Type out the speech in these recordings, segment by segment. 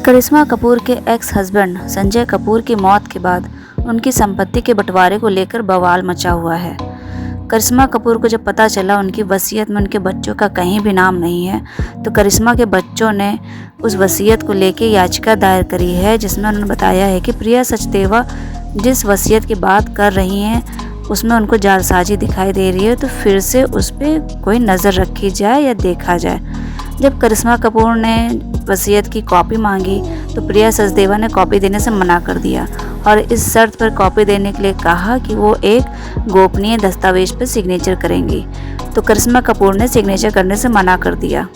करिश्मा कपूर के ex husband Sanjay Kapoor की मौत के बाद उनकी संपत्ति के बंटवारे को लेकर बवाल मचा हुआ है। करिश्मा कपूर को जब पता चला उनकी वसीयत में उनके बच्चों का कहीं भी नाम नहीं है, तो करिश्मा के बच्चों ने उस वसीयत को लेकर याचिका दायर करी है, जिसमें उन्होंने बताया है कि प्रिया सचदेवा जिस वसीयत की बात कर रही हैं उसमें उनको जालसाजी दिखाई दे रही है, तो फिर से उस पर कोई नज़र रखी जाए या देखा जाए। जब करिश्मा कपूर ने वसीयत की कॉपी मांगी तो प्रिया सचदेवा ने कॉपी देने से मना कर दिया और इस शर्त पर कॉपी देने के लिए कहा कि वो एक गोपनीय दस्तावेज पर सिग्नेचर करेंगी, तो करिश्मा कपूर ने सिग्नेचर करने से मना कर दिया।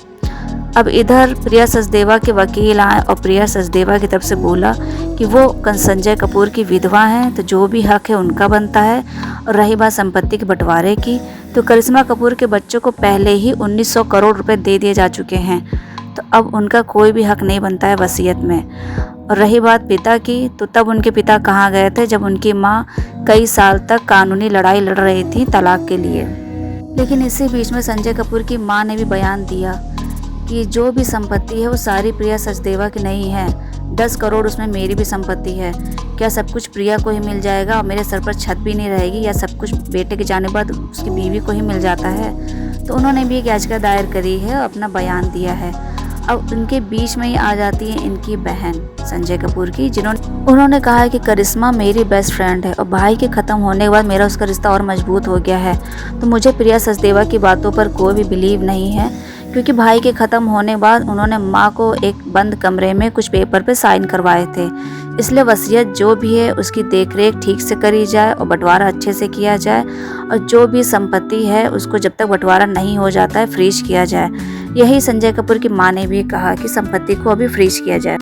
अब इधर प्रिया सचदेवा के वकील आए और प्रिया सचदेवा की तरफ से बोला कि वो संजय कपूर की विधवा हैं, तो जो भी हक है उनका बनता है। और रही बात संपत्ति के बंटवारे की, तो करिश्मा कपूर के बच्चों को पहले ही 1900 करोड़ रुपए दे दिए जा चुके हैं, तो अब उनका कोई भी हक नहीं बनता है वसीयत में। और रही बात पिता की, तो तब उनके पिता कहाँ गए थे जब उनकी माँ कई साल तक कानूनी लड़ाई लड़ रही थी तलाक के लिए। लेकिन इसी बीच में संजय कपूर की माँ ने भी बयान दिया कि जो भी संपत्ति है वो सारी प्रिया सचदेवा की नहीं है, 10 करोड़ उसमें मेरी भी संपत्ति है। क्या सब कुछ प्रिया को ही मिल जाएगा और मेरे सर पर छत भी नहीं रहेगी, या सब कुछ बेटे के जाने बाद उसकी बीवी को ही मिल जाता है? तो उन्होंने भी एक याचिका दायर करी है और अपना बयान दिया है। अब उनके बीच में ही आ जाती है इनकी बहन संजय कपूर की, उन्होंने कहा है कि करिश्मा मेरी बेस्ट फ्रेंड है और भाई के ख़त्म होने के बाद मेरा उसका रिश्ता और मजबूत हो गया है, तो मुझे प्रिया सचदेवा की बातों पर कोई भी बिलीव नहीं है, क्योंकि भाई के ख़त्म होने के बाद उन्होंने माँ को एक बंद कमरे में कुछ पेपर पे साइन करवाए थे। इसलिए वसीयत जो भी है उसकी देखरेख ठीक से करी जाए और बंटवारा अच्छे से किया जाए, और जो भी संपत्ति है उसको जब तक बंटवारा नहीं हो जाता है फ्रीज किया जाए। यही संजय कपूर की माँ ने भी कहा कि संपत्ति को अभी फ्रीज किया जाए।